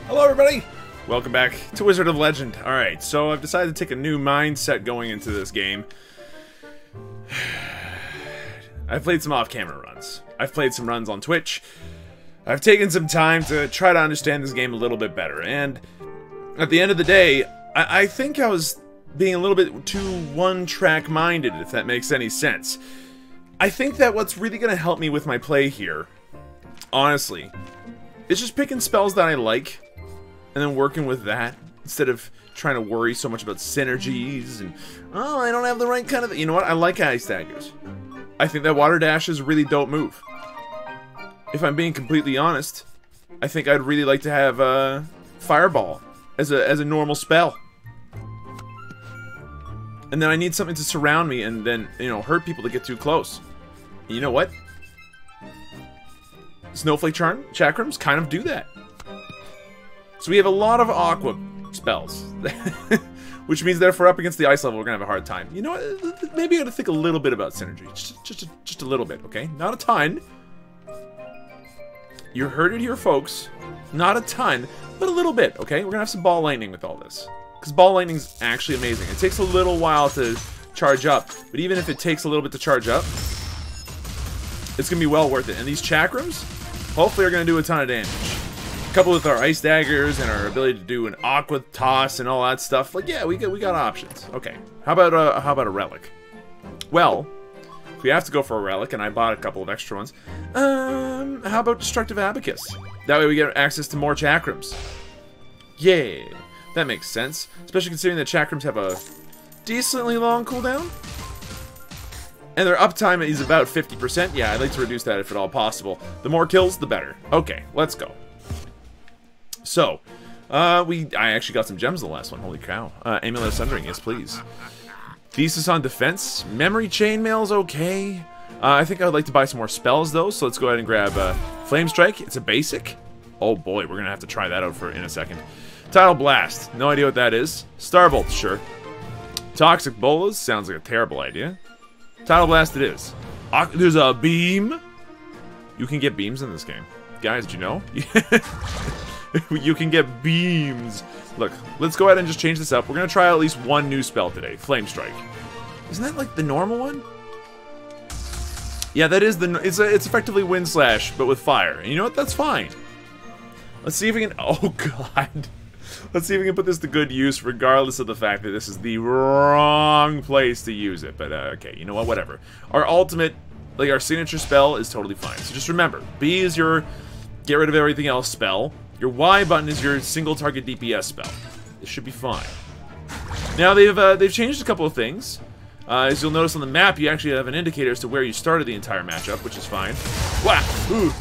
Hello everybody! Welcome back to Wizard of Legend. Alright, so I've decided to take a new mindset going into this game. I've played some off-camera runs. I've played some runs on Twitch. I've taken some time to try to understand this game a little bit better, and at the end of the day, I think I was being a little bit too one-track minded, if that makes any sense. I think that what's really going to help me with my play here, honestly, is just picking spells that I like, and then working with that, instead of trying to worry so much about synergies, and, oh, I don't have the right kind of... You know what? I like Ice Daggers. I think that Water Dash is a really dope move. If I'm being completely honest, I think I'd really like to have, Fireball as a normal spell. And then I need something to surround me and then, you know, hurt people to get too close. You know what? Snowflake Chakrams kind of do that. So we have a lot of Aqua spells. Which means that if we're up against the ice level, we're going to have a hard time. You know what? Maybe I got to think a little bit about synergy. Just a little bit, okay? Not a ton. You heard it here, folks. Not a ton, but a little bit, okay? We're going to have some Ball Lightning with all this. Because Ball Lightning's actually amazing. It takes a little while to charge up. But even if it takes a little bit to charge up, it's going to be well worth it. And these Chakrams, hopefully, are going to do a ton of damage. Coupled with our Ice Daggers and our ability to do an Aqua Toss and all that stuff, like, yeah, we got options. Okay, how about a Relic? Well, if we have to go for a Relic, and I bought a couple of extra ones, how about Destructive Abacus? That way we get access to more Chakrams. Yeah, that makes sense. Especially considering that Chakrams have a decently long cooldown. And their uptime is about 50%. Yeah, I'd like to reduce that if at all possible. The more kills, the better. Okay, let's go. So, I actually got some gems in the last one. Holy cow. Amulet of Sundering, yes please. Thesis on Defense. Memory Chainmail's okay. I think I would like to buy some more spells though, so let's go ahead and grab Flame Strike. It's a basic. Oh boy, we're gonna have to try that out in a second. Tidal Blast. No idea what that is. Starbolt, sure. Toxic Bolas. Sounds like a terrible idea. Tidal Blast it is. There's a beam. You can get beams in this game. Guys, did you know? You can get beams. Look, let's go ahead and just change this up. We're going to try at least one new spell today. Flame Strike. Isn't that like the normal one? Yeah, that is it's effectively Wind Slash, but with fire. And you know what? That's fine. Let's see if we can... Oh, God. Let's see if we can put this to good use, regardless of the fact that this is the wrong place to use it. But, okay, you know what? Whatever. Our ultimate, like, our signature spell is totally fine. So just remember, B is your get rid of everything else spell. Your Y button is your single target DPS spell. This should be fine. Now, they've changed a couple of things. As you'll notice on the map, you actually have an indicator as to where you started the entire matchup, which is fine. Wow! Ooh.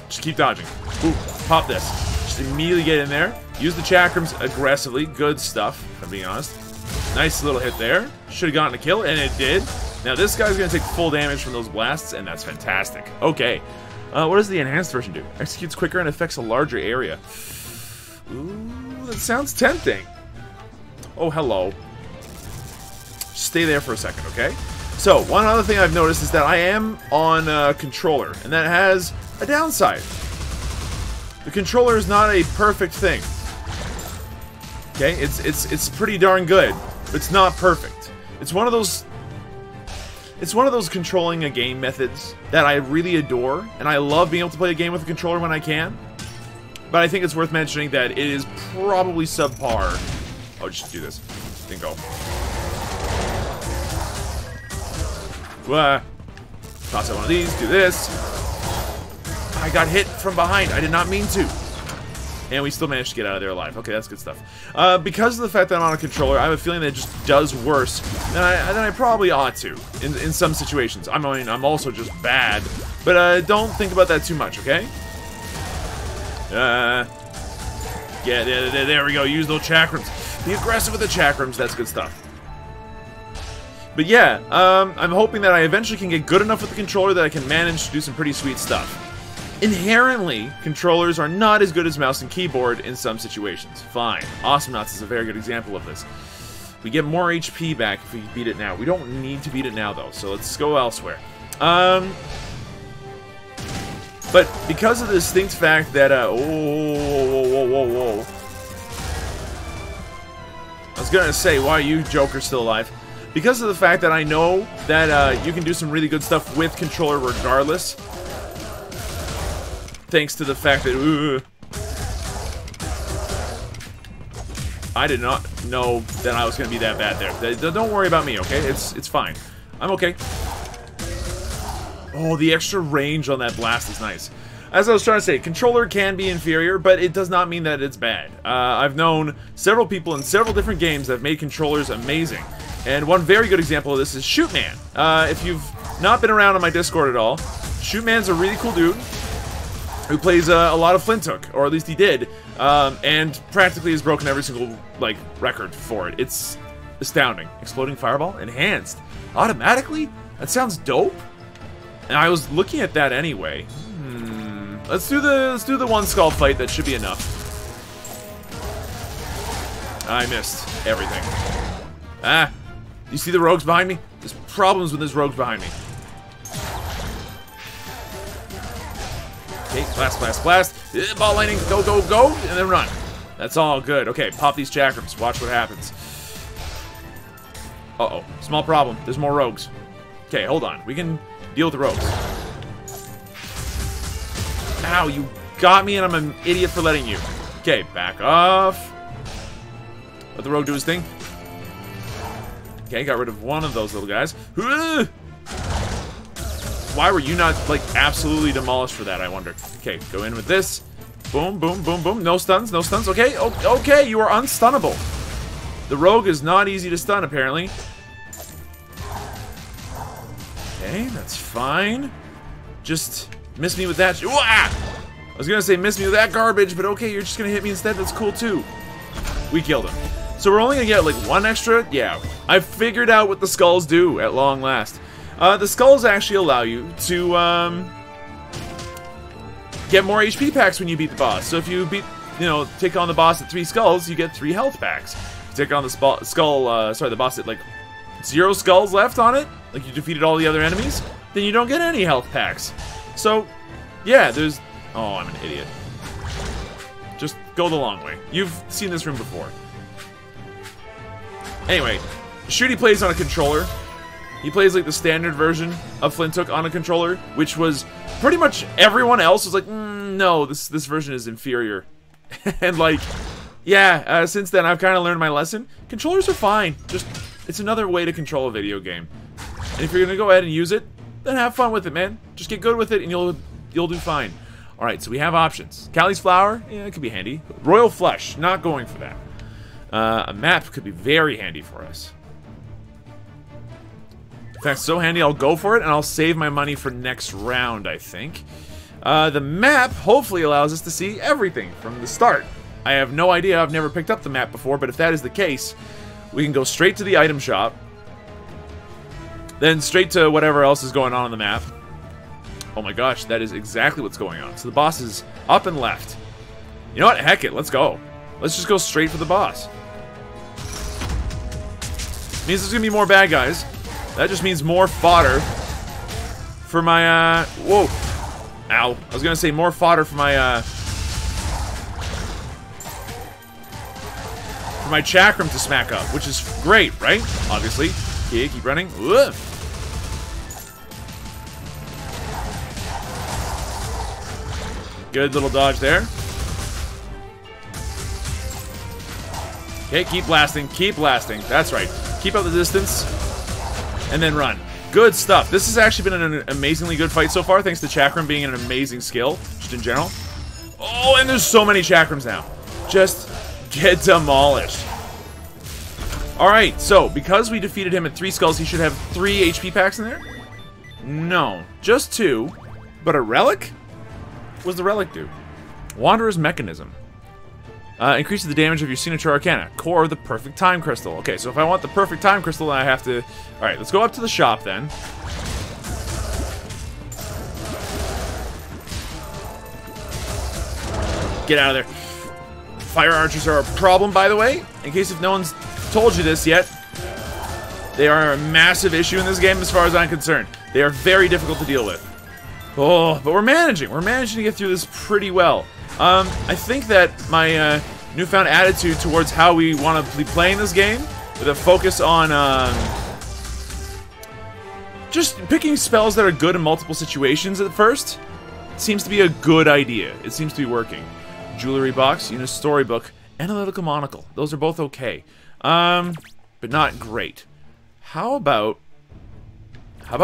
Just keep dodging. Ooh, pop this. Just immediately get in there. Use the Chakrams aggressively. Good stuff, if I'm being honest. Nice little hit there. Should have gotten a kill, and it did. Now this guy's going to take full damage from those blasts, and that's fantastic. Okay. What does the enhanced version do? Executes quicker and affects a larger area. Ooh, that sounds tempting. Oh, hello. Stay there for a second, okay? So, one other thing I've noticed is that I am on a controller, and that has a downside. The controller is not a perfect thing. Okay, it's pretty darn good, but it's not perfect. It's one of those controlling a game methods that I really adore, and I love being able to play a game with a controller when I can. But I think it's worth mentioning that it is probably subpar. Oh, just do this. Then go. Toss out one of these, do this. I got hit from behind. I did not mean to. And we still managed to get out of there alive. Okay, that's good stuff. Because of the fact that I'm on a controller, I have a feeling that it just does worse than I probably ought to in some situations. I mean, I'm also just bad. But don't think about that too much, okay? Yeah, there we go. Use those Chakrams. Be aggressive with the Chakrams. That's good stuff. But yeah, I'm hoping that I eventually can get good enough with the controller that I can manage to do some pretty sweet stuff. Inherently, controllers are not as good as mouse and keyboard in some situations. Fine. Awesome Nuts is a very good example of this. We get more HP back if we beat it now. We don't need to beat it now, though, so let's go elsewhere. But because of the distinct fact that, whoa. I was gonna say, why are you, Joker, still alive? Because of the fact that I know that you can do some really good stuff with controller regardless. Thanks to the fact that, I did not know that I was gonna be that bad there. Don't worry about me, okay? It's fine. I'm okay. Oh, the extra range on that blast is nice. As I was trying to say, controller can be inferior, but it does not mean that it's bad. I've known several people in several different games that have made controllers amazing. And one very good example of this is Shootman. If you've not been around on my Discord at all, Shootman's a really cool dude who plays a lot of Flint Hook, or at least he did, and practically has broken every single, like, record for it. It's astounding. Exploding Fireball? Enhanced. Automatically? That sounds dope. And I was looking at that anyway. Let's do the one skull fight. That should be enough. I missed everything. Ah, you see the rogues behind me? There's problems with these rogues behind me. Okay, blast. Ball lightning, go, and then run. That's all good. Okay, pop these chakrams. Watch what happens. Uh-oh, small problem. There's more rogues. Okay, hold on. We can deal with the rogues. Ow, you got me and I'm an idiot for letting you. Okay, back off. Let the rogue do his thing. Okay, got rid of one of those little guys. Why were you not, like, absolutely demolished for that, I wonder? Okay, go in with this. Boom. No stuns. Okay, okay, you are unstunnable. The rogue is not easy to stun, apparently. Okay, that's fine. Just miss me with that. I was gonna say miss me with that garbage, but okay, you're just gonna hit me instead. That's cool too. We killed him. So we're only gonna get like one extra. Yeah, I figured out what the skulls do at long last. The skulls actually allow you to get more HP packs when you beat the boss. So if you take on the boss at 3 skulls, you get 3 health packs. If you take on the the boss at like 0 skulls left on it, like you defeated all the other enemies, then you don't get any health packs. So, yeah, there's... Oh, I'm an idiot. Just go the long way. You've seen this room before. Anyway, Shooty plays on a controller. He plays like the standard version of Flint Hook on a controller, which was pretty much everyone else was like, no, this version is inferior. And like, yeah, since then I've kind of learned my lesson. Controllers are fine. Just, it's another way to control a video game. And if you're gonna go ahead and use it, then have fun with it, man. Just get good with it and you'll do fine. Alright, so we have options. Callie's Flower, yeah, it could be handy. Royal Flush, not going for that. A map could be very handy for us. In fact, so handy I'll go for it and I'll save my money for next round, I think. The map hopefully allows us to see everything from the start. I have no idea, I've never picked up the map before, but if that is the case, we can go straight to the item shop. Then straight to whatever else is going on the map. Oh my gosh, that is exactly what's going on. So the boss is up and left. You know what? Heck it, let's go. Let's just go straight for the boss. Means there's gonna be more bad guys. That just means more fodder for my, whoa. Ow. I was gonna say more fodder for my, chakram to smack up, which is great, right? Obviously. Okay, keep running. Ugh. Good little dodge there. Okay, keep blasting, keep blasting. That's right. Keep up the distance, and then run. Good stuff. This has actually been an amazingly good fight so far, thanks to Chakram being an amazing skill, just in general. Oh, and there's so many Chakrams now. Just get demolished. Alright, so, because we defeated him at 3 skulls, he should have 3 HP packs in there? No, just 2. But a relic? What does the relic do? Wanderer's Mechanism. Increases the damage of your signature arcana. Core of the perfect time crystal. Okay, so if I want the perfect time crystal, then I have to... Alright, let's go up to the shop then. Get out of there. Fire archers are a problem, by the way. In case if no one's told you this yet. They are a massive issue in this game as far as I'm concerned. They are very difficult to deal with. Oh, but we're managing. We're managing to get through this pretty well. I think that my newfound attitude towards how we want to be playing this game, with a focus on just picking spells that are good in multiple situations at first, seems to be a good idea. It seems to be working. Jewelry box, unit storybook, analytical monocle. Those are both okay, but not great. How about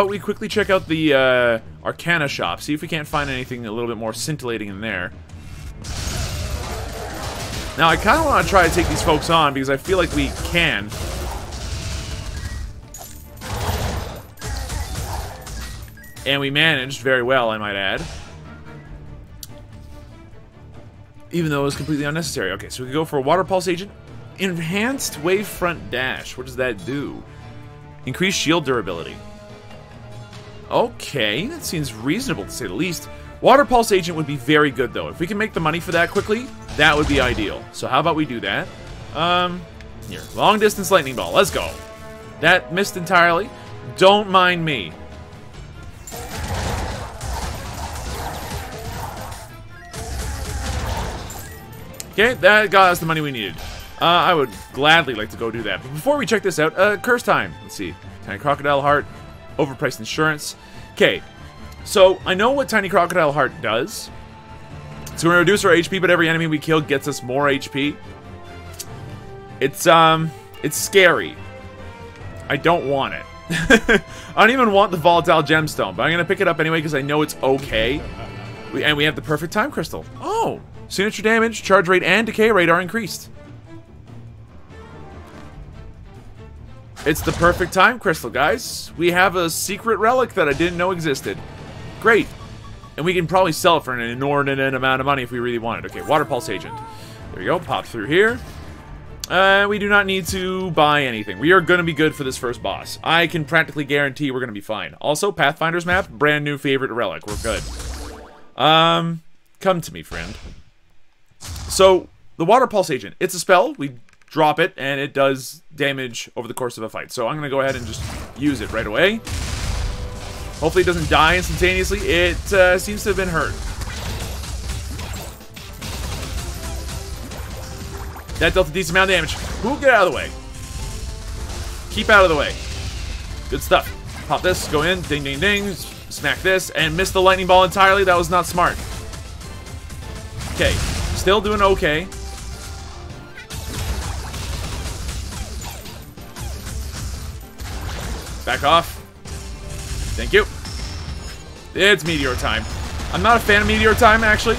we quickly check out the Arcana shop, see if we can't find anything a little bit more scintillating in there. Now, I kind of want to try to take these folks on because I feel like we can. And we managed very well, I might add. Even though it was completely unnecessary. Okay, so we can go for a Water Pulse Agent. Enhanced Wavefront Dash. What does that do? Increased shield durability. Okay, that seems reasonable to say the least. Water Pulse Agent would be very good, though. If we can make the money for that quickly, that would be ideal. So how about we do that? Here. Long Distance Lightning Ball. Let's go. That missed entirely. Don't mind me. Okay, that got us the money we needed. I would gladly like to go do that. But before we check this out, curse time. Let's see. Tiny Crocodile Heart. Overpriced insurance. Okay, so I know what Tiny Crocodile Heart does. So we're gonna reduce our HP, but every enemy we kill gets us more HP. It's scary. I don't want it. I don't even want the Volatile Gemstone, but I'm gonna pick it up anyway because I know it's okay. And we have the perfect time crystal. Oh, signature damage, charge rate, and decay rate are increased. It's the perfect time crystal, guys. We have a secret relic that I didn't know existed. Great. And we can probably sell it for an inordinate amount of money if we really wanted. Okay, Water Pulse Agent. There we go. Pop through here. We do not need to buy anything. We are going to be good for this first boss. I can practically guarantee we're going to be fine. Also, Pathfinder's Map, brand new favorite relic. We're good. Come to me, friend. So, the Water Pulse Agent. It's a spell. We drop it, and it does damage over the course of a fight. So I'm going to go ahead and just use it right away. Hopefully it doesn't die instantaneously. It seems to have been hurt. That dealt a decent amount of damage. Ooh, get out of the way. Keep out of the way. Good stuff. Pop this, go in, ding, ding, ding. Smack this, and miss the lightning ball entirely. That was not smart. Okay, still doing okay. Back off. Thank you. It's Meteor time. I'm not a fan of Meteor time, actually.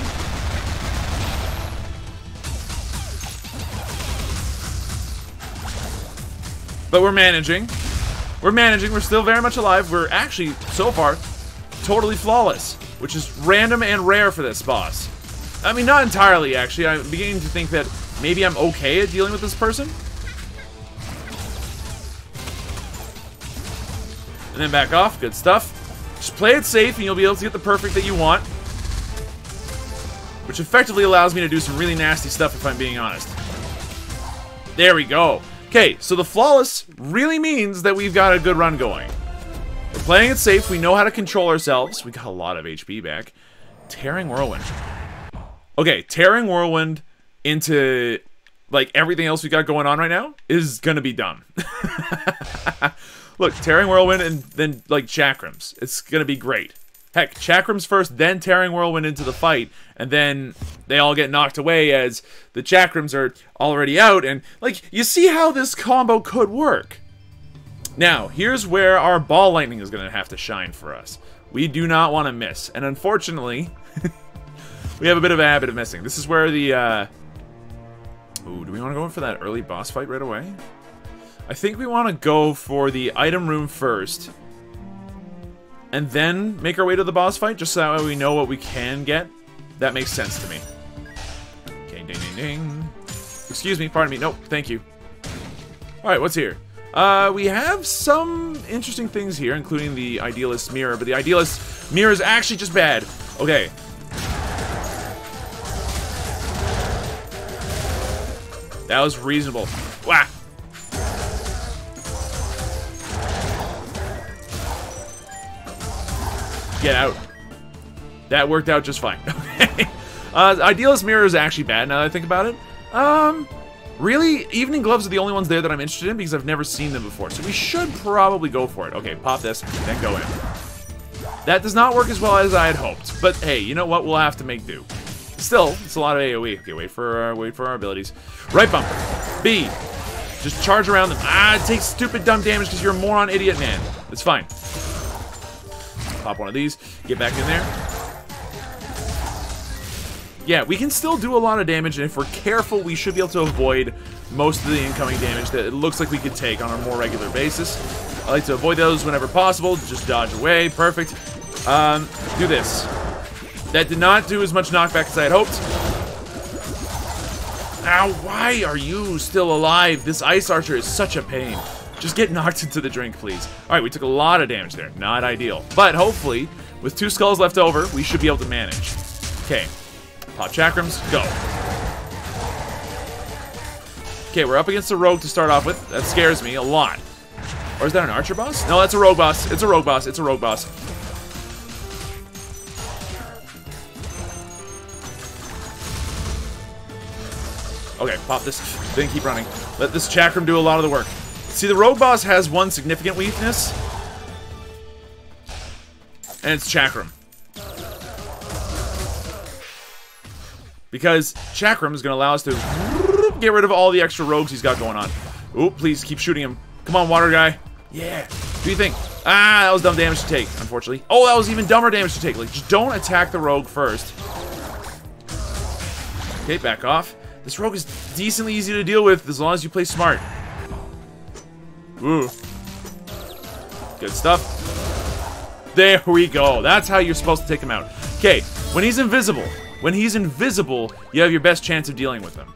But we're managing. We're managing. We're still very much alive. We're actually, so far, totally flawless, which is random and rare for this boss. I mean, not entirely, actually. I'm beginning to think that maybe I'm okay at dealing with this person. And then back off. Good stuff. Just play it safe and you'll be able to get the perfect that you want. Which effectively allows me to do some really nasty stuff if I'm being honest. There we go. Okay, so the flawless really means that we've got a good run going. We're playing it safe. We know how to control ourselves. We got a lot of HP back. Tearing Whirlwind. Okay, Tearing Whirlwind into, like, everything else we got going on right now is gonna be dumb. Look, Tearing Whirlwind and then, like, Chakrams. It's gonna be great. Heck, Chakrams first, then Tearing Whirlwind into the fight, and then they all get knocked away as the Chakrams are already out, and, like, you see how this combo could work. Now, here's where our Ball Lightning is gonna have to shine for us. We do not want to miss, and unfortunately, we have a bit of a habit of missing. This is where the, ooh, do we want to go in for that early boss fight right away? I think we want to go for the item room first, and then make our way to the boss fight, just so that way we know what we can get. That makes sense to me. Okay, ding, ding, ding. Excuse me, pardon me. Nope, thank you. Alright, what's here? We have some interesting things here, including the Idealist Mirror, but the Idealist Mirror is actually just bad. Okay. That was reasonable. Wah! Get out. That worked out just fine. Okay. Idealist Mirror is actually bad now that I think about it. Really, Evening Gloves are the only ones there that I'm interested in because I've never seen them before. So we should probably go for it. Okay, pop this, then go in. That does not work as well as I had hoped. But hey, you know what? We'll have to make do. Still, it's a lot of AoE. Okay, wait for our abilities. Right bumper. B. Just charge around them. Ah, it takes stupid dumb damage because you're a moron idiot, man. It's fine. Pop one of these. Get back in there. Yeah, we can still do a lot of damage, and if we're careful, we should be able to avoid most of the incoming damage that it looks like we could take on a more regular basis. I like to avoid those whenever possible. Just dodge away. Perfect. Do this. That did not do as much knockback as I had hoped. Ow, why are you still alive? This Ice Archer is such a pain. Just get knocked into the drink, please. Alright, we took a lot of damage there. Not ideal. But hopefully, with 2 skulls left over, we should be able to manage. Okay. Pop chakrams, go. Okay, we're up against a rogue to start off with. That scares me a lot. Or is that an archer boss? No, that's a rogue boss. It's a rogue boss. It's a rogue boss. Okay, pop this. Then keep running. Let this chakram do a lot of the work. See, the rogue boss has one significant weakness. And it's chakram. Because chakram is going to allow us to get rid of all the extra rogues he's got going on. Ooh, please keep shooting him. Come on, water guy. Yeah. What do you think? Ah, that was dumb damage to take, unfortunately. Oh, that was even dumber damage to take. Like, just don't attack the rogue first. Okay, back off. This rogue is decently easy to deal with as long as you play smart. Ooh. Good stuff. There we go. That's how you're supposed to take him out. Okay, when he's invisible... When he's invisible, you have your best chance of dealing with him.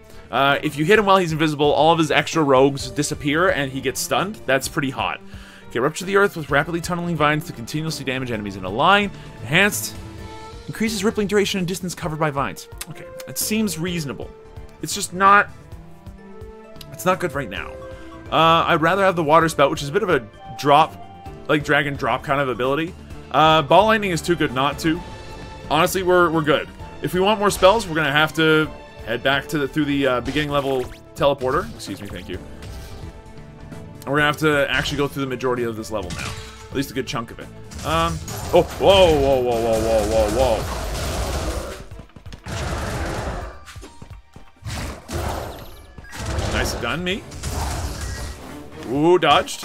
If you hit him while he's invisible, all of his extra rogues disappear and he gets stunned. That's pretty hot. Okay, rupture the earth with rapidly tunneling vines to continuously damage enemies in a line. Enhanced. Increases rippling duration and distance covered by vines. Okay, it seems reasonable. It's just not... It's not good right now. I'd rather have the water spout, which is a bit of a drop, like drag and drop kind of ability. Ball lightning is too good not to. Honestly, we're good. If we want more spells, we're gonna have to head back to through the beginning level teleporter. Excuse me, thank you. And we're gonna have to actually go through the majority of this level now, at least a good chunk of it. Oh, whoa, whoa, whoa, whoa, whoa, whoa. Nice done, me. Ooh, dodged.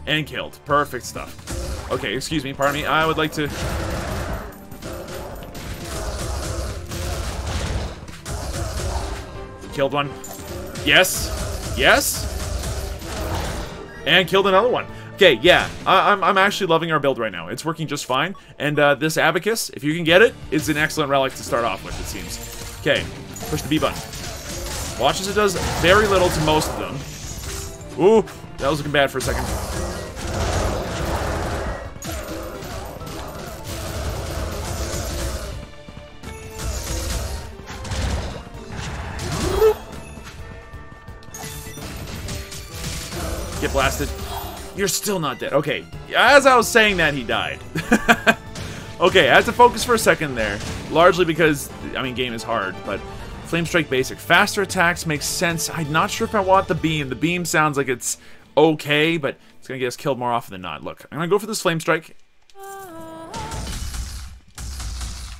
And killed. Perfect stuff. Okay, excuse me, pardon me. I would like to... Killed one. Yes. Yes. And killed another one. Okay, yeah. I'm actually loving our build right now. It's working just fine. And this abacus, if you can get it, is an excellent relic to start off with, it seems. Okay, push the B button. Watch as it does very little to most of them. Ooh, that was looking bad for a second. Get blasted. You're still not dead. Okay, as I was saying that, he died. Okay, I had to focus for a second there. Largely because, I mean, game is hard, but... Flame Strike Basic. Faster attacks makes sense. I'm not sure if I want the beam. The beam sounds like it's okay, but it's going to get us killed more often than not. Look, I'm going to go for this Flame Strike.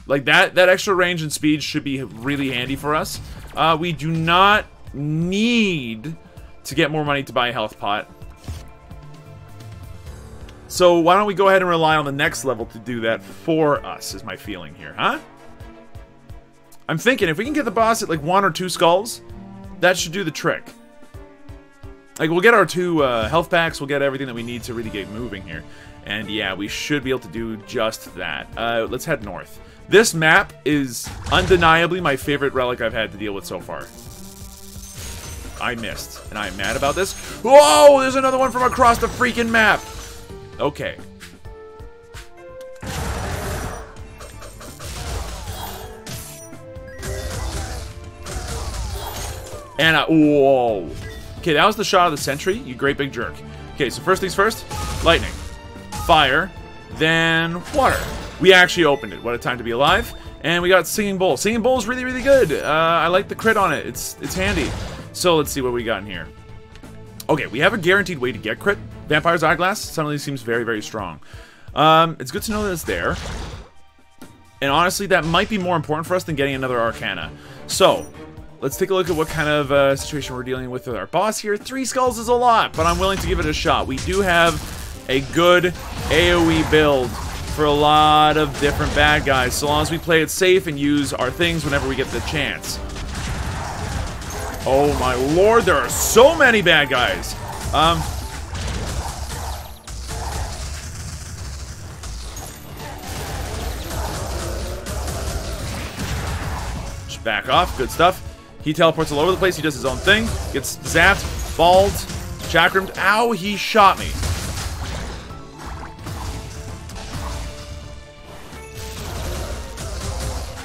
Like, that extra range and speed should be really handy for us. We do not need to get more money to buy a health pot. So why don't we go ahead and rely on the next level to do that for us, is my feeling here, huh? I'm thinking if we can get the boss at like 1 or 2 skulls, that should do the trick. Like, we'll get our 2 health packs, we'll get everything that we need to really get moving here. And yeah, we should be able to do just that. Let's head north. This map is undeniably my favorite relic I've had to deal with so far. I missed, and I'm mad about this. Whoa, there's another one from across the freaking map! Okay. And whoa. Okay, that was the shot of the sentry, you great big jerk. Okay, so first things first, lightning. Fire. than water. We actually opened it. What a time to be alive. And we got Singing Bowl. Singing Bowl is really, really good. I like the crit on it. It's handy. So let's see what we got in here. Okay, we have a guaranteed way to get crit. Vampire's Eyeglass suddenly seems very, very strong. It's good to know that it's there. And honestly, that might be more important for us than getting another Arcana. So, let's take a look at what kind of situation we're dealing with our boss here. 3 skulls is a lot, but I'm willing to give it a shot. We do have a good AoE build for a lot of different bad guys, so long as we play it safe and use our things whenever we get the chance. Oh my lord, there are so many bad guys. Just back off, good stuff. He teleports all over the place, he does his own thing, gets zapped, balled, chakrammed. Ow, he shot me.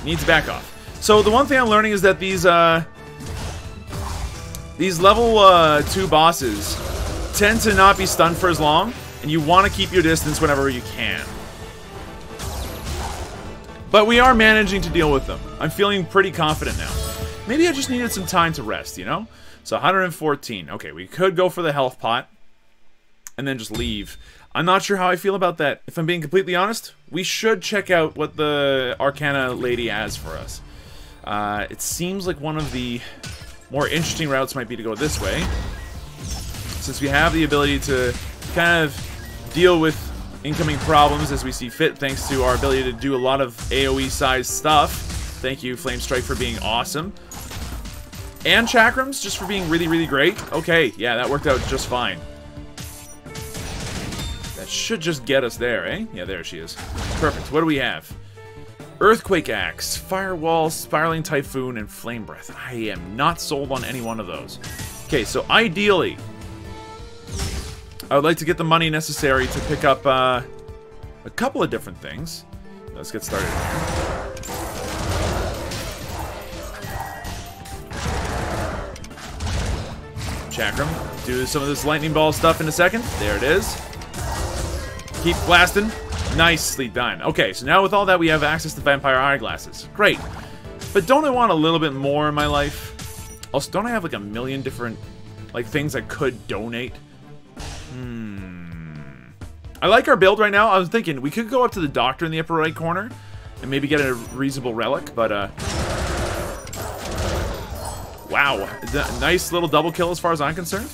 Needs to back off. So the one thing I'm learning is that these level 2 bosses tend to not be stunned for as long, and you want to keep your distance whenever you can. But we are managing to deal with them. I'm feeling pretty confident now. Maybe I just needed some time to rest, you know? So 114. Okay, we could go for the health pot and then just leave. I'm not sure how I feel about that. If I'm being completely honest, we should check out what the Arcana lady has for us. It seems like one of the more interesting routes might be to go this way, since we have the ability to kind of deal with incoming problems as we see fit, thanks to our ability to do a lot of AoE-sized stuff. Thank you, Flame Strike, for being awesome. And Chakrams, just for being really, really great. Okay, yeah, that worked out just fine. That should just get us there, eh? Yeah, there she is. Perfect. What do we have? Earthquake Axe, Firewall, Spiraling Typhoon, and Flame Breath. I am not sold on any one of those. Okay, so ideally, I would like to get the money necessary to pick up a couple of different things. Let's get started. Chakram. Do some of this lightning ball stuff in a second. There it is. Keep blasting. Nicely done. Okay, so now with all that, we have access to vampire eyeglasses. Great. But don't I want a little bit more in my life? Also, don't I have like a million different things I could donate? I like our build right now. I was thinking we could go up to the doctor in the upper right corner and maybe get a reasonable relic, but wow. Nice little double kill as far as I'm concerned.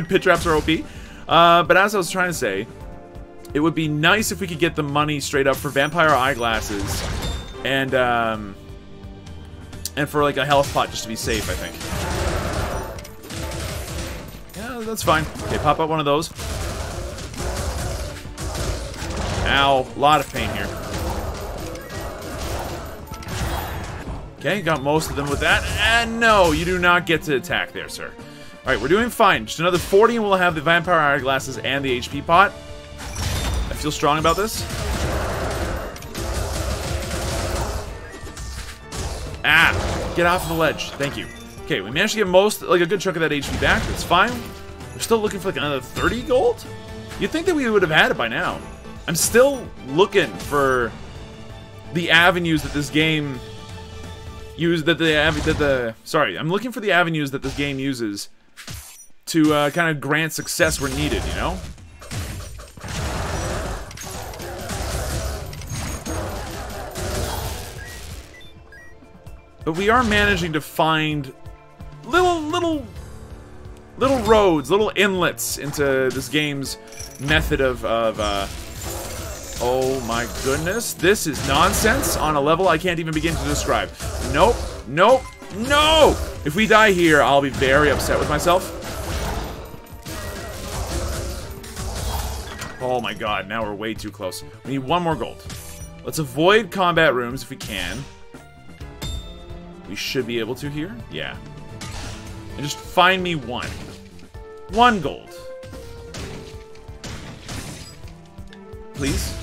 Pit traps are OP. But as I was trying to say, it would be nice if we could get the money straight up for vampire eyeglasses and for like a health pot just to be safe, I think. Yeah, that's fine. Okay, pop up one of those. Ow, a lot of pain here. Okay, got most of them with that. And no, you do not get to attack there, sir. Alright, we're doing fine. Just another 40 and we'll have the vampire eyeglasses and the HP pot. I feel strong about this. Ah! Get off the ledge. Thank you. Okay, we managed to get a good chunk of that HP back. That's fine. We're still looking for like another 30 gold? You'd think that we would have had it by now. I'm still looking for the avenues that this game I'm looking for the avenues that this game uses to kind of grant success where needed, you know? But we are managing to find little roads, little inlets into this game's method of oh my goodness, this is nonsense on a level I can't even begin to describe. Nope, nope, no! If we die here, I'll be very upset with myself. Oh my god, now we're way too close. We need one more gold. Let's avoid combat rooms if we can. We should be able to here. Yeah. And just find me one. One gold. Please?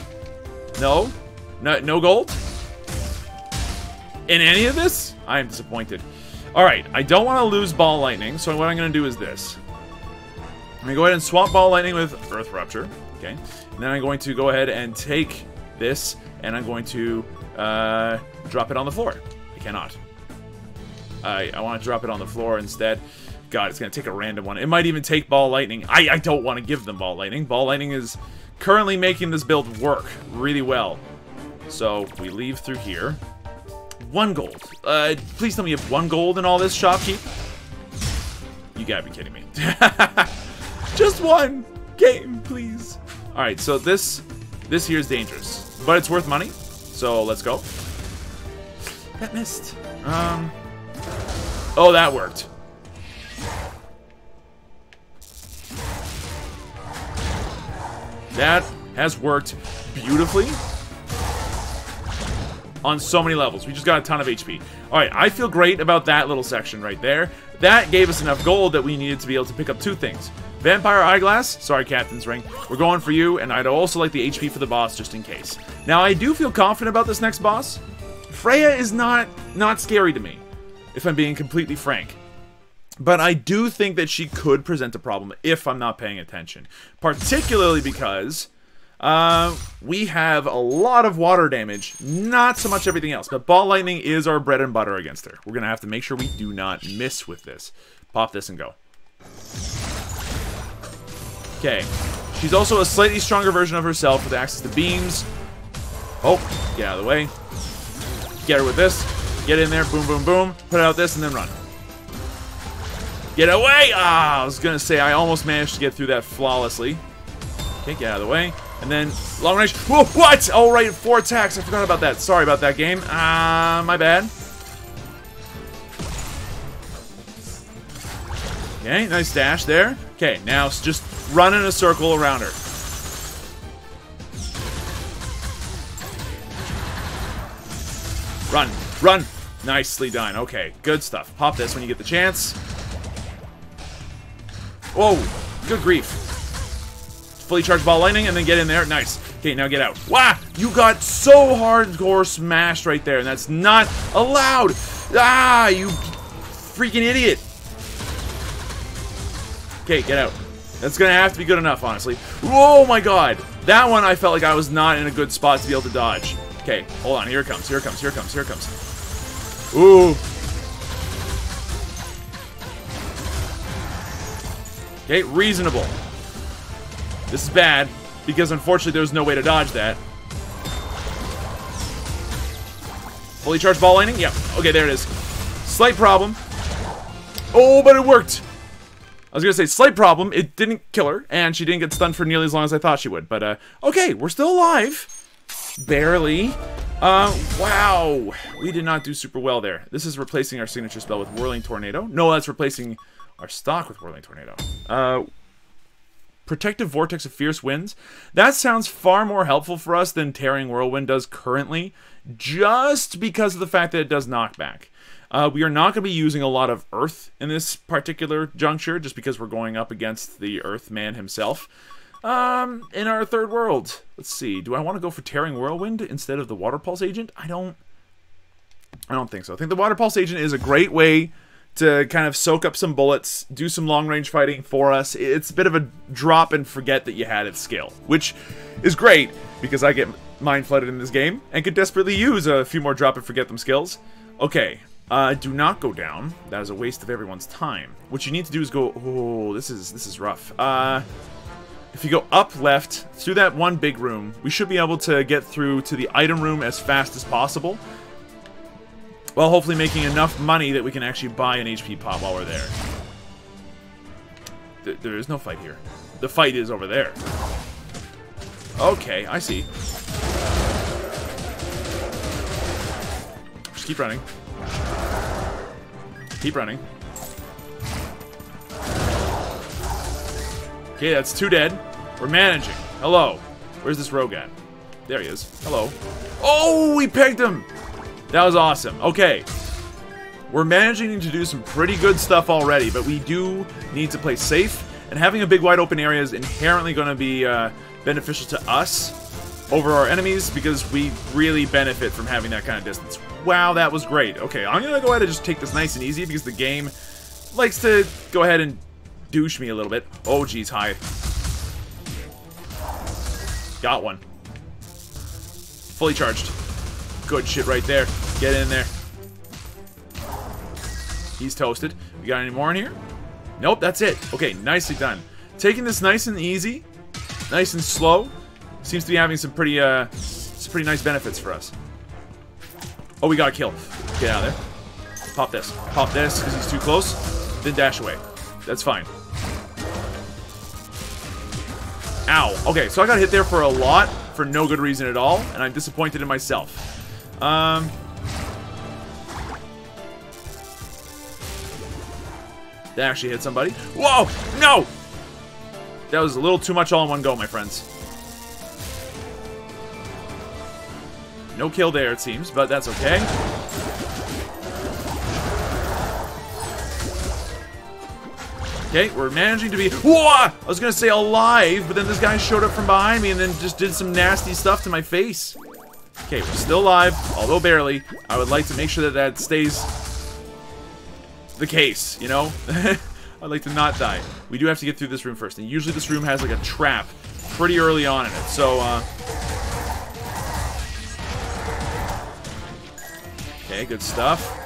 No? No gold? In any of this? I am disappointed. Alright, I don't want to lose Ball Lightning, so what I'm going to do is this. I'm going to go ahead and swap Ball Lightning with Earth Rupture. Okay. And then I'm going to go ahead and take this, and I'm going to drop it on the floor. I cannot. I want to drop it on the floor instead. God, it's going to take a random one. It might even take Ball Lightning. I don't want to give them Ball Lightning. Ball Lightning is currently making this build work really well. So, we leave through here. 1 gold. Please tell me you have 1 gold in all this shopkeep. You gotta be kidding me. Just 1 game, please. Alright, so this here is dangerous. But it's worth money. So, let's go. That missed. Oh, that worked. That has worked beautifully on so many levels. We just got a ton of HP. Alright, I feel great about that little section right there. That gave us enough gold that we needed to be able to pick up 2 things. Vampire Eyeglass, sorry Captain's Ring, we're going for you, and I'd also like the HP for the boss just in case. Now, I do feel confident about this next boss. Freya is not scary to me, if I'm being completely frank. But I do think that she could present a problem if I'm not paying attention. Particularly because we have a lot of water damage, not so much everything else. But Ball Lightning is our bread and butter against her. We're going to have to make sure we do not miss with this. Pop this and go. Okay. She's also a slightly stronger version of herself with access to beams. Oh, get out of the way. Get her with this. Get in there. Boom, boom, boom. Put out this and then run. Get away! Ah, I was going to say I almost managed to get through that flawlessly. Okay, get out of the way. And then, long range. Whoa, what? Oh, right, 4 attacks. I forgot about that. Sorry about that, game. My bad. Okay, nice dash there. Okay, now just run in a circle around her. Run, run. Nicely done. Okay, good stuff. Pop this when you get the chance. Whoa, good grief. Fully charged Ball Lightning and then get in there. Nice. Okay, now get out. Wow, you got so hardcore smashed right there, and that's not allowed. Ah, you freaking idiot. Okay, get out. That's gonna have to be good enough, honestly. Oh my god. That one I felt like I was not in a good spot to be able to dodge. Okay, hold on. Here it comes. Here it comes. Here it comes. Here it comes. Ooh. Okay, reasonable. This is bad, because unfortunately there's no way to dodge that. Fully charged Ball Lightning? Yep. Okay, there it is. Slight problem. Oh, but it worked! I was gonna say, slight problem. It didn't kill her, and she didn't get stunned for nearly as long as I thought she would. But, okay, we're still alive. Barely. Wow. We did not do super well there. This is replacing our signature spell with Whirling Tornado. No, that's replacing our stock with Whirling Tornado. Protective Vortex of Fierce Winds. That sounds far more helpful for us than Tearing Whirlwind does currently, just because of the fact that it does knockback. We are not going to be using a lot of Earth in this particular juncture, just because we're going up against the Earthman himself. In our third world. Let's see. Do I want to go for Tearing Whirlwind instead of the Water Pulse Agent? I don't think so. I think the Water Pulse Agent is a great way to kind of soak up some bullets, do some long-range fighting for us. It's a bit of a drop and forget that you had its skill, which is great, because I get mind-flooded in this game, and could desperately use a few more drop and forget them skills. Okay, do not go down. That is a waste of everyone's time. What you need to do is go... Oh, this is rough. If you go up left, through that one big room, we should be able to get through to the item room as fast as possible, while hopefully making enough money that we can actually buy an HP pop while we're there. There is no fight here. The fight is over there. Okay, I see. Just keep running. Keep running. Okay, that's 2 dead. We're managing. Hello. Where's this rogue at? There he is. Hello. Oh, we pegged him! That was awesome. Okay. We're managing to do some pretty good stuff already, but we do need to play safe, and having a big wide open area is inherently going to be beneficial to us over our enemies, because we really benefit from having that kind of distance. Wow, that was great. Okay, I'm going to go ahead and just take this nice and easy, because the game likes to go ahead and douche me a little bit. Oh, geez, hi. Got one. Fully charged. Good shit right there. Get in there. He's toasted. We got any more in here? Nope, that's it. Okay, nicely done. Taking this nice and easy, nice and slow, seems to be having some pretty nice benefits for us. Oh, we got a kill. Get out of there. Pop this. Pop this, because he's too close. Then dash away. That's fine. Ow. Okay, so I got hit there for a lot, for no good reason at all, and I'm disappointed in myself. That actually hit somebody. Whoa! No! That was a little too much all in one go, my friends. No kill there, it seems, but that's okay. Okay, we're managing to be... Whoa! I was going to say alive, but then this guy showed up from behind me and then just did some nasty stuff to my face. Okay, we're still alive, although barely. I would like to make sure that that stays the case, you know? I'd like to not die. We do have to get through this room first, and usually this room has like a trap pretty early on in it, so, okay, good stuff.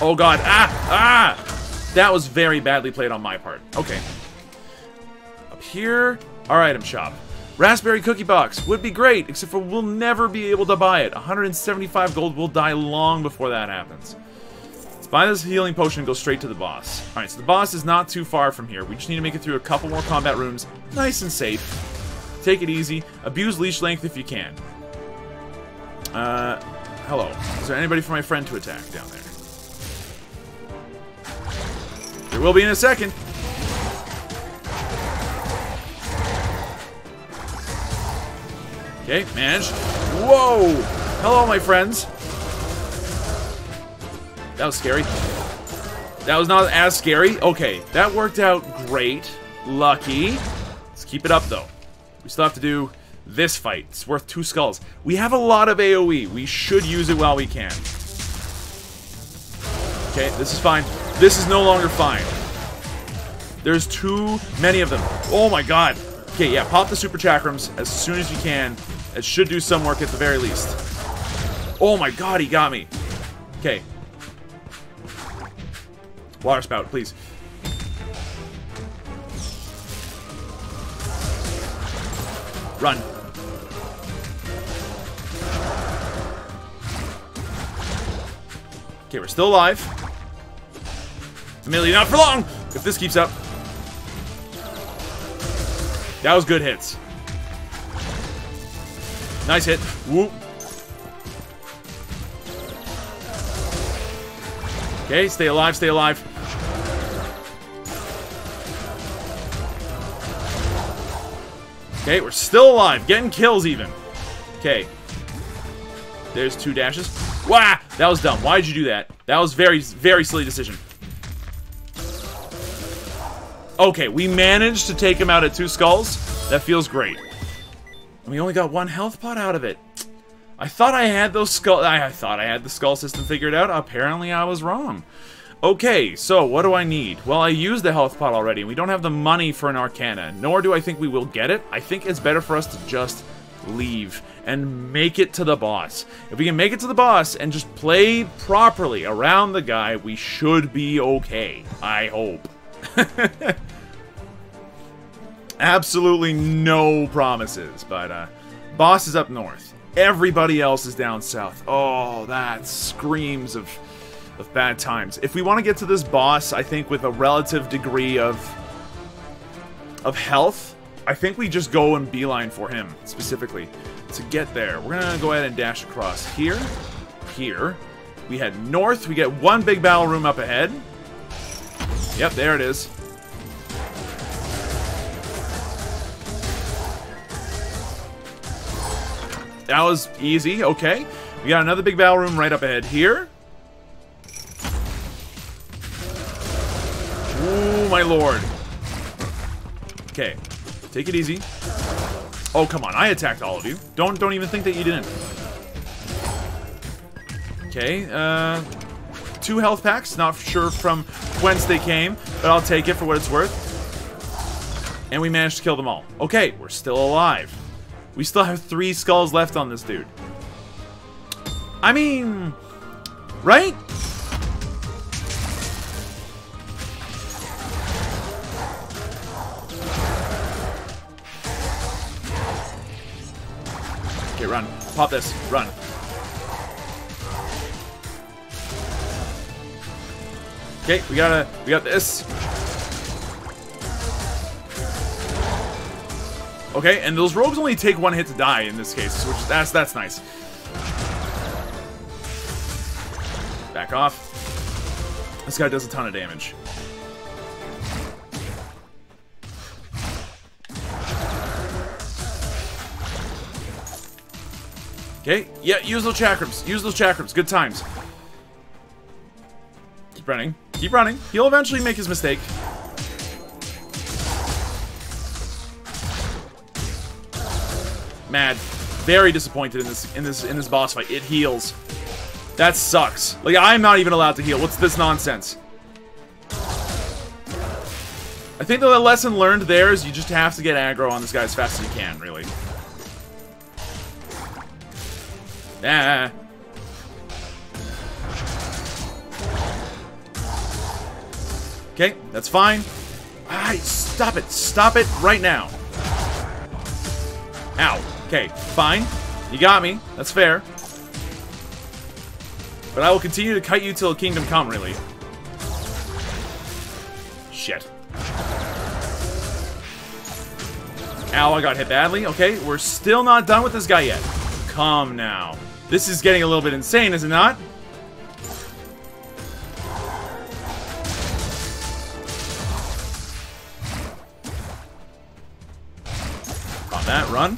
Oh god, ah! That was very badly played on my part. Okay. Up here, our item shop. Raspberry cookie box would be great, except for we'll never be able to buy it. 175 gold will die long before that happens. Let's buy this healing potion and go straight to the boss. Alright, so the boss is not too far from here. We just need to make it through a couple more combat rooms. Nice and safe. Take it easy. Abuse leash length if you can. Hello. Is there anybody for my friend to attack down there? There will be in a second. Okay, managed. Whoa! Hello, my friends. That was scary. That was not as scary. Okay, that worked out great. Lucky. Let's keep it up, though. We still have to do this fight. It's worth 2 skulls. We have a lot of AoE. We should use it while we can. Okay, this is fine. This is no longer fine. There's too many of them. Oh my god. Okay, yeah, pop the super chakrams as soon as you can. It should do some work at the very least. Oh my god, he got me. Okay. Water spout, please. Run. Okay, we're still alive. Amelia, not for long! If this keeps up. That was good hits. Nice hit. Whoop. Okay, stay alive, stay alive. Okay, we're still alive. Getting kills even. Okay. There's 2 dashes. Wah! That was dumb. Why did you do that? That was very, very silly decision. Okay, we managed to take him out at 2 skulls. That feels great. And we only got 1 health pot out of it. I thought I had those skull. I thought I had the skull system figured out. Apparently, I was wrong. Okay, so what do I need? Well, I used the health pot already, and we don't have the money for an Arcana. Nor do I think we will get it. I think it's better for us to just leave and make it to the boss. If we can make it to the boss and just play properly around the guy, we should be okay. I hope. Absolutely no promises, but boss is up north. Everybody else is down south. Oh, that screams of bad times. If we want to get to this boss, I think with a relative degree of health, I think we just go and beeline for him, specifically. To get there, we're going to go ahead and dash across here, here. We head north, we get 1 big battle room up ahead. Yep, there it is. That was easy, okay. We got another big battle room right up ahead here. Ooh, my lord. Okay, take it easy. Oh, come on, I attacked all of you. Don't even think that you didn't. Okay, 2 health packs. Not sure from whence they came, but I'll take it for what it's worth. And we managed to kill them all. Okay, we're still alive. We still have 3 skulls left on this dude. I mean, right? Okay, run. Pop this. Run. Okay, we got this. Okay, and those rogues only take 1 hit to die in this case, which that's nice. Back off. This guy does a ton of damage. Okay, yeah, use those chakrams. Use those chakrams. Good times. Keep running. Keep running. He'll eventually make his mistake. Mad. Very disappointed in this boss fight. It heals. That sucks. Like, I'm not even allowed to heal. What's this nonsense? I think the lesson learned there is you just have to get aggro on this guy as fast as you can, really. Ah. Okay, that's fine. Stop it. Stop it right now. Ow. Okay, fine. You got me. That's fair. But I will continue to kite you till kingdom come, really. Shit. Ow, I got hit badly. Okay, we're still not done with this guy yet. Come now. This is getting a little bit insane, is it not? On that, run.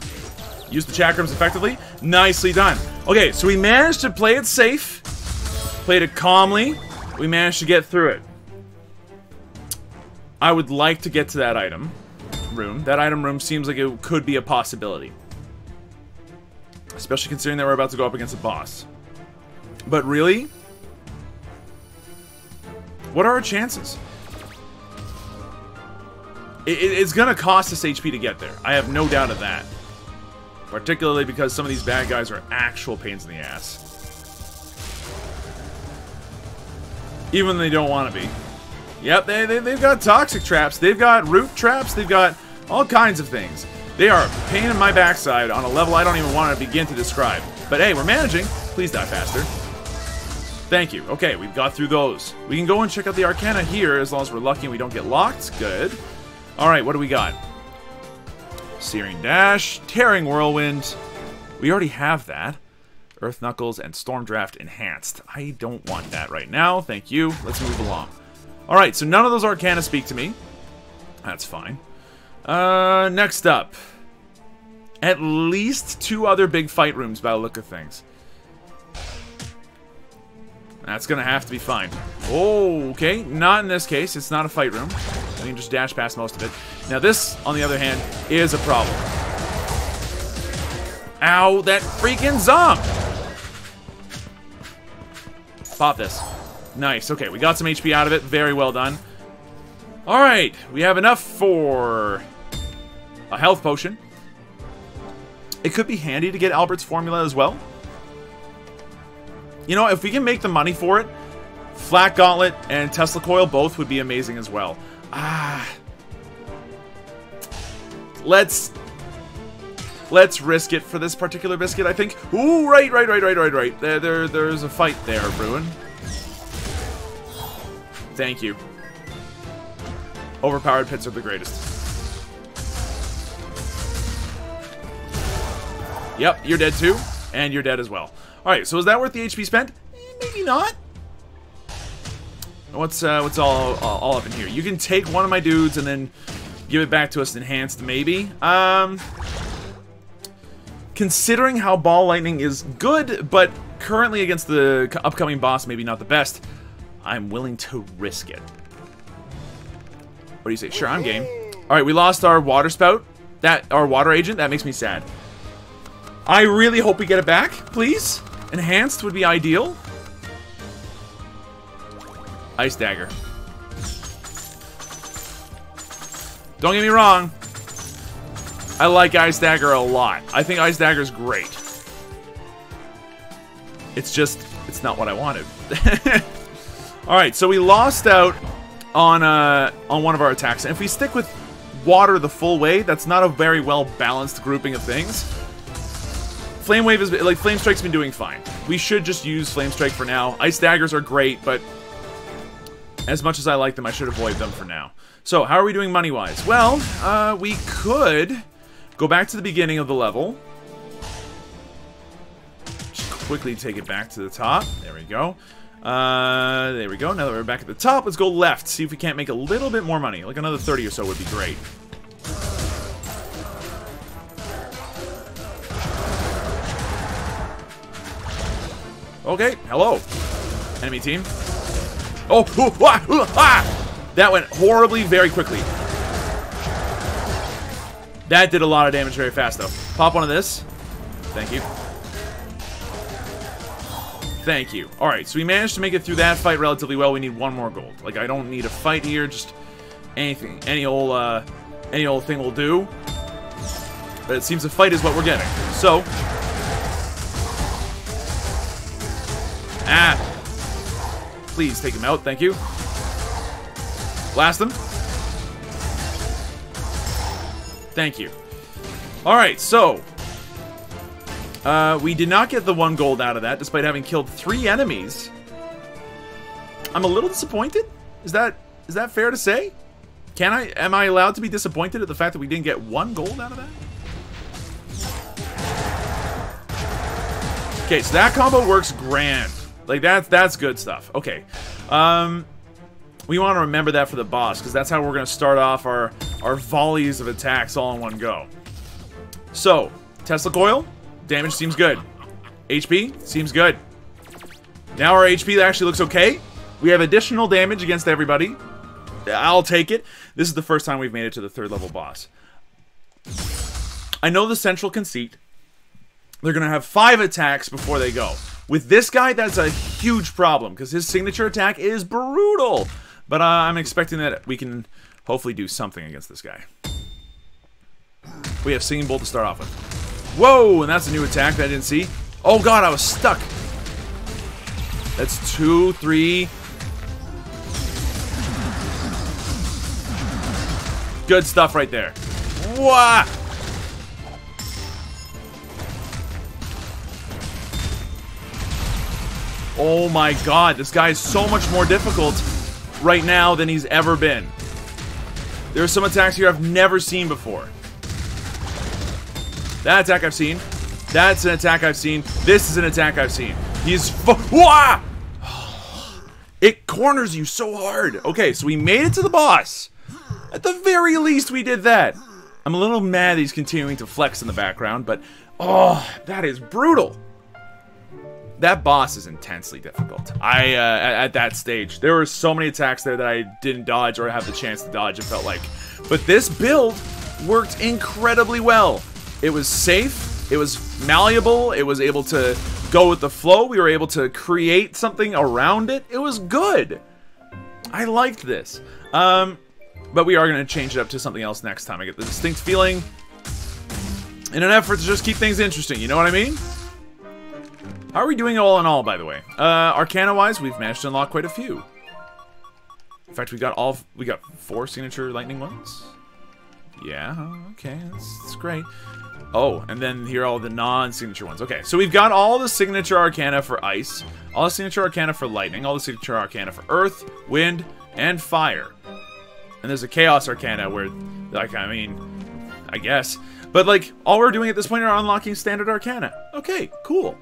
Use the chakrams effectively. Nicely done. Okay, so we managed to play it safe. Played it calmly. We managed to get through it. I would like to get to that item room. That item room seems like it could be a possibility. Especially considering that we're about to go up against a boss. But really? What are our chances? It's gonna cost us HP to get there. I have no doubt of that. Particularly because some of these bad guys are actual pains in the ass. Even when they don't want to be. Yep, they've got toxic traps. They've got root traps. They've got all kinds of things. They are a pain in my backside on a level I don't even want to begin to describe. But hey, we're managing. Please die faster. Thank you. Okay, we've got through those. We can go and check out the Arcana here as long as we're lucky and we don't get locked. Good. Alright, what do we got? Searing Dash, Tearing Whirlwind. We already have that. Earth Knuckles and Storm Draft Enhanced. I don't want that right now. Thank you. Let's move along. Alright, so none of those Arcana speak to me. That's fine. Next up. At least 2 other big fight rooms by the look of things. That's gonna have to be fine. Oh, okay. Not in this case. It's not a fight room. We can just dash past most of it. Now this, on the other hand, is a problem. Ow, that freaking zomb! Pop this. Nice. Okay, we got some HP out of it. Very well done. Alright, we have enough for a health potion. It could be handy to get Albert's formula as well. You know, if we can make the money for it, Flat Gauntlet and Tesla Coil both would be amazing as well. Let's risk it for this particular biscuit, I think. Ooh, right. There's a fight there, Bruin. Thank you. Overpowered pits are the greatest. Yep, you're dead too. And you're dead as well. Alright, so is that worth the HP spent? Maybe not. What's all up in here? You can take one of my dudes and then give it back to us enhanced, maybe. Considering how Ball Lightning is good, but currently against the upcoming boss, maybe not the best, I'm willing to risk it. What do you say? Sure, I'm game. Alright, we lost our water spout. Our water agent. That makes me sad. I really hope we get it back, please. Enhanced would be ideal. Ice Dagger. Don't get me wrong. I like Ice Dagger a lot. I think Ice Dagger's great. It's just, it's not what I wanted. Alright, so we lost out on one of our attacks. And if we stick with water the full way, that's not a very well-balanced grouping of things. Flame Wave is, like, Flame Strike's been doing fine. We should just use Flame Strike for now. Ice Daggers are great, but as much as I like them, I should avoid them for now. So, how are we doing money-wise? Well, we could go back to the beginning of the level. Just quickly take it back to the top. There we go. There we go. Now that we're back at the top, let's go left. See if we can't make a little bit more money. Like another 30 or so would be great. Okay, hello. Enemy team. Oh, that went horribly very quickly. That did a lot of damage very fast, though. Pop one of this. Thank you. Thank you. Alright, so we managed to make it through that fight relatively well. We need one more gold. Like, I don't need a fight here, just anything. Any old thing will do. But it seems a fight is what we're getting. So... Please take him out, thank you. Blast him. Thank you. Alright, so... we did not get the 1 gold out of that, despite having killed 3 enemies. I'm a little disappointed. Is that fair to say? Am I allowed to be disappointed at the fact that we didn't get 1 gold out of that? Okay, so that combo works grand. Like, that's good stuff. Okay. We want to remember that for the boss, because that's how we're going to start off our volleys of attacks all in one go. So, Tesla Coil. Damage seems good. HP seems good. Now our HP actually looks okay. We have additional damage against everybody. I'll take it. This is the first time we've made it to the 3rd level boss. I know the central conceit. They're going to have 5 attacks before they go. With this guy, that's a huge problem, because his signature attack is brutal. But I'm expecting that we can hopefully do something against this guy. We have Singing Bolt to start off with. Whoa, and that's a new attack that I didn't see. Oh god, I was stuck. That's 2, 3. Good stuff right there. Wah! Oh my god, this guy is so much more difficult right now than he's ever been. There are some attacks here I've never seen before. That attack I've seen. That's an attack I've seen. This is an attack I've seen. He's Wah! It corners you so hard. Okay, so we made it to the boss. At the very least, we did that. I'm a little mad that he's continuing to flex in the background, but oh, that is brutal. That boss is intensely difficult. At that stage, there were so many attacks there that I didn't dodge or have the chance to dodge, it felt like. But this build worked incredibly well. It was safe, it was malleable, it was able to go with the flow, we were able to create something around it. It was good. I liked this. But we are going to change it up to something else next time. I get the distinct feeling in an effort to just keep things interesting, you know what I mean? How are we doing all in all, by the way? Arcana-wise, we've managed to unlock quite a few. In fact, we got 4 signature lightning ones. Yeah, okay, that's great. Oh, and then here are all the non-signature ones. Okay, so we've got all the signature arcana for ice, all the signature arcana for lightning, all the signature arcana for earth, wind, and fire. And there's a chaos arcana where, like, I mean, I guess. But, like, all we're doing at this point are unlocking standard arcana. Okay, cool.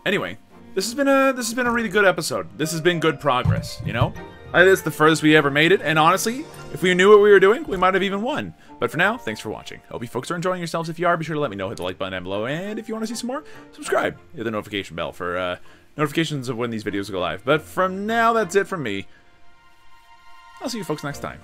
Anyway, this has been a really good episode. This has been good progress, you know? It's the furthest we ever made it, and honestly, if we knew what we were doing, we might have even won. But for now, thanks for watching. Hope you folks are enjoying yourselves. If you are, be sure to let me know. Hit the like button down below, and if you want to see some more, subscribe. Hit the notification bell for notifications of when these videos go live. But from now, that's it from me. I'll see you folks next time.